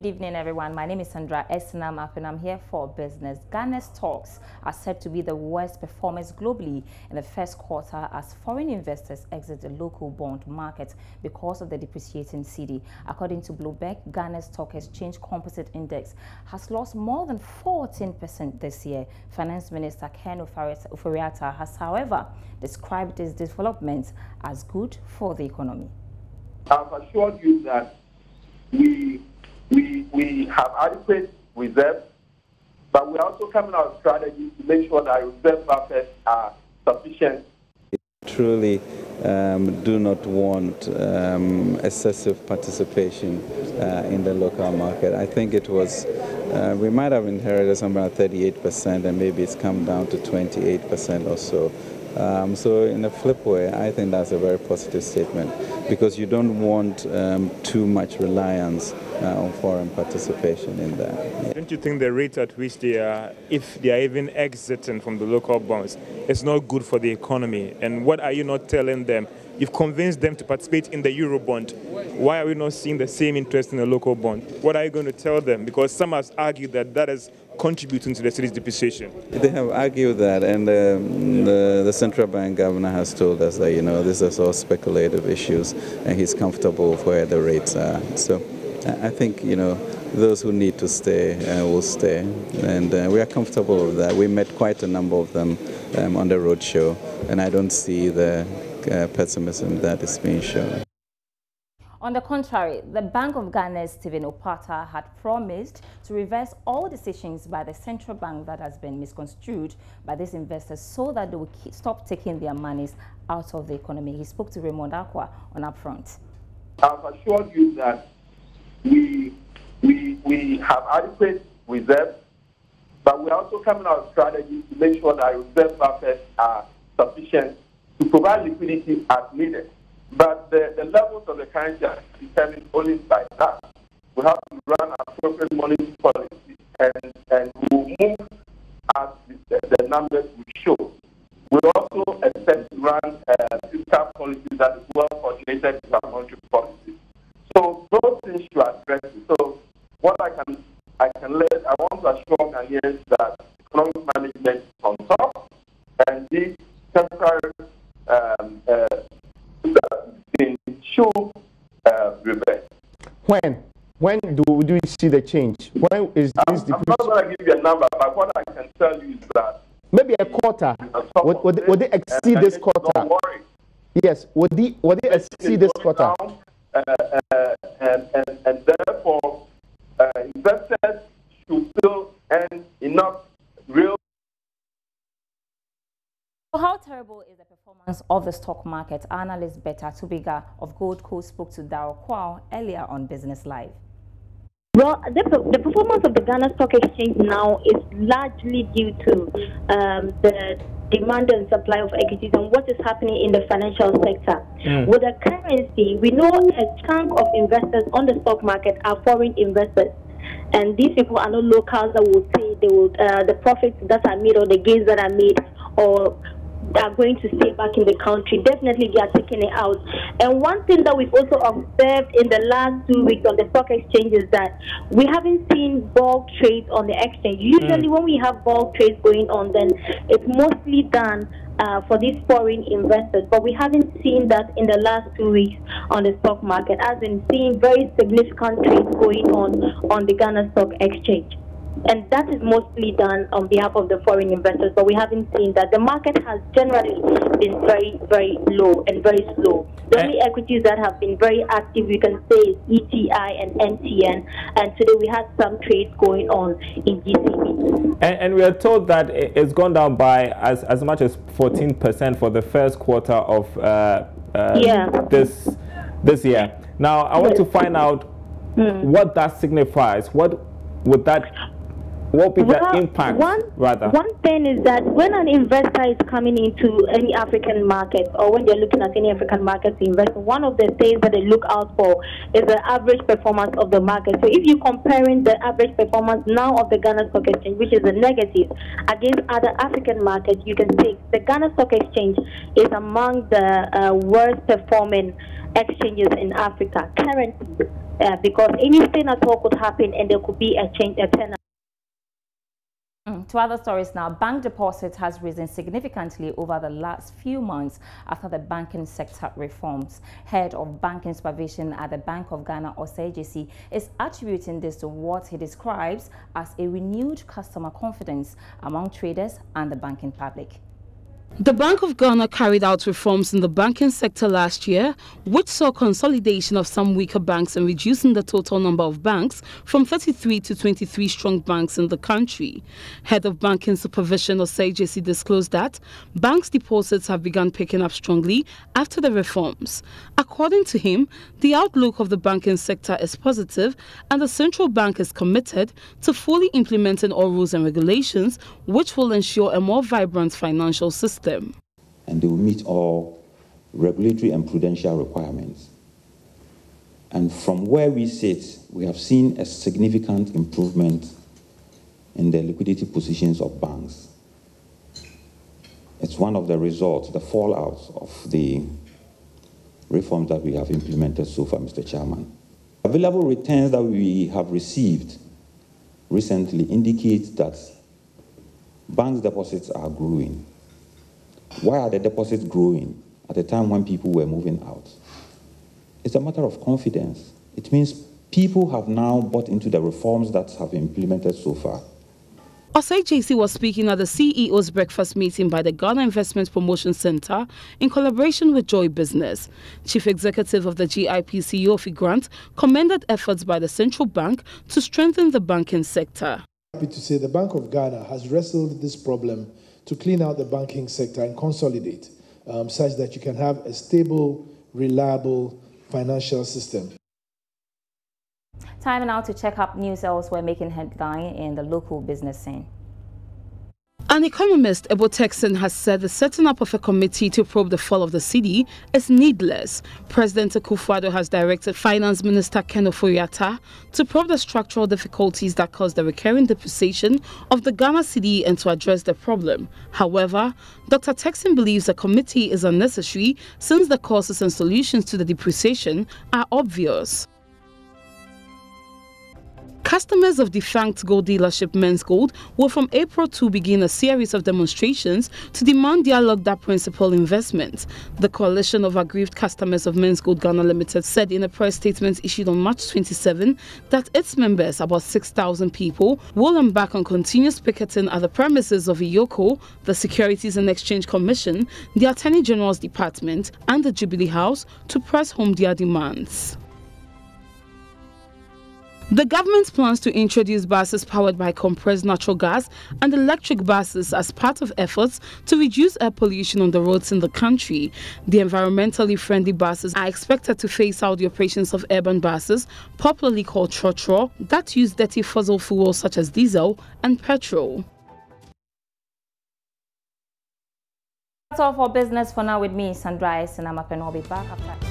Good evening, everyone. My name is Sandra Esinam, and I'm here for business. Ghana's stocks are said to be the worst performers globally in the first quarter as foreign investors exit the local bond market because of the depreciating cedi. According to Bloomberg, Ghana's Stock Exchange Composite Index has lost more than 14% this year. Finance Minister Ken Ofori-Atta has, however, described this development as good for the economy. I've assured you that we have adequate reserves, but we're also coming out with strategies to make sure that reserve buffers are sufficient. Truly do not want excessive participation in the local market. I think it was, we might have inherited somewhere at 38% and maybe it's come down to 28% or so. So in a flip way, I think that's a very positive statement because you don't want too much reliance on foreign participation in that. Don't you think the rate at which they are, if they are even exiting from the local bonds, it's not good for the economy? And what are you not telling them? You've convinced them to participate in the Eurobond. Why are we not seeing the same interest in the local bond? What are you going to tell them? Because some have argued that that is contributing to the city's depreciation. They have argued that, and the central bank governor has told us that, you know, this is all speculative issues, and he's comfortable with where the rates are. So I think, you know, those who need to stay will stay, and we are comfortable with that. We met quite a number of them on the roadshow, and I don't see the pessimism that is being shown. On the contrary, the Bank of Ghana's Stephen Opata had promised to reverse all decisions by the central bank that has been misconstrued by these investors so that they will stop taking their monies out of the economy. He spoke to Raymond Aqua on Upfront. I've assured you that we have adequate reserves, but we're also coming out with strategies to make sure that reserve buffers are sufficient to provide liquidity as needed. But the levels of the currency are determined only by that. We have to run appropriate monetary policy and we'll move as the numbers will show. We also expect to run fiscal policy that is well coordinated with our monetary policy. So those things should address it. So what I want to assure Ghanaians that economic management is on top, and these temporary should reverse. When do we see the change? When is this? I'm not going to give you a number, but what I can tell you is that maybe a quarter. Would they exceed this quarter? Don't worry. Yes. Would they exceed this quarter? And therefore, investors should still earn enough real. How terrible is the performance of the stock market? Analyst Betta Tubiga of Gold Coast spoke to Darryl Kwao earlier on Business Live. Well, the performance of the Ghana Stock Exchange now is largely due to the demand and supply of equities and what is happening in the financial sector. With the currency, we know a chunk of investors on the stock market are foreign investors. And these people are not locals that will say they will, the profits that are made or the gains that are made or are going to stay back in the country. Definitely they are taking it out. And one thing that we've also observed in the last 2 weeks on the stock exchange is that we haven't seen bulk trades on the exchange. Usually when we have bulk trades going on, then it's mostly done for these foreign investors, but we haven't seen that in the last 2 weeks on the stock market, as in seeing very significant trades going on the Ghana Stock Exchange. And that is mostly done on behalf of the foreign investors, but we haven't seen that. The market has generally been very, very low and very slow. The only equities that have been very active, we can say, is ETI and NTN. And today we had some trades going on in GCB. And we are told that it's gone down by as much as 14% for the first quarter of this year. Now, I want to find out what that signifies. What would that... What would be the impact, rather? One thing is that when an investor is coming into any African market or when they're looking at any African market to invest, one of the things that they look out for is the average performance of the market. So if you're comparing the average performance now of the Ghana Stock Exchange, which is a negative, against other African markets, you can see the Ghana Stock Exchange is among the worst performing exchanges in Africa currently. because anything at all could happen and there could be a change, a turn. To other stories now, bank deposits has risen significantly over the last few months after the banking sector reforms. Head of Banking Supervision at the Bank of Ghana, Osei JC, is attributing this to what he describes as a renewed customer confidence among traders and the banking public. The Bank of Ghana carried out reforms in the banking sector last year, which saw consolidation of some weaker banks and reducing the total number of banks from 33 to 23 strong banks in the country. Head of Banking Supervision, Osei JC, disclosed that banks' deposits have begun picking up strongly after the reforms. According to him, the outlook of the banking sector is positive and the central bank is committed to fully implementing all rules and regulations, which will ensure a more vibrant financial system. And they will meet all regulatory and prudential requirements. And from where we sit, we have seen a significant improvement in the liquidity positions of banks. It's one of the results, the fallout of the reforms that we have implemented so far, Mr. Chairman. Available returns that we have received recently indicate that banks' deposits are growing. Why are the deposits growing at a time when people were moving out? It's a matter of confidence. It means people have now bought into the reforms that have been implemented so far. Osei JC was speaking at the CEO's breakfast meeting by the Ghana Investment Promotion Center in collaboration with Joy Business. Chief Executive of the GIPC, Yofi Grant, commended efforts by the central bank to strengthen the banking sector. Happy to say the Bank of Ghana has wrestled this problem to clean out the banking sector and consolidate such that you can have a stable, reliable financial system. Time now to check up news elsewhere making headline in the local business scene. An economist, Ebo Texan, has said the setting up of a committee to probe the fall of the cedi is needless. President Akufo-Addo has directed Finance Minister Ken Ofori-Atta to probe the structural difficulties that cause the recurring depreciation of the Ghana cedi and to address the problem. However, Dr. Texan believes a committee is unnecessary since the causes and solutions to the depreciation are obvious. Customers of defunct gold dealership Men's Gold will from April 2 begin a series of demonstrations to demand their locked-up principal investment. The Coalition of Aggrieved Customers of Men's Gold Ghana Limited said in a press statement issued on March 27 that its members, about 6,000 people, will embark on continuous picketing at the premises of IOCO, the Securities and Exchange Commission, the Attorney General's Department, and the Jubilee House to press home their demands. The government plans to introduce buses powered by compressed natural gas and electric buses as part of efforts to reduce air pollution on the roads in the country. The environmentally friendly buses are expected to phase out the operations of urban buses, popularly called trotro, that use dirty fossil fuels such as diesel and petrol. That's all for business for now with me, Sandra S. and I'm up and I'll be back after.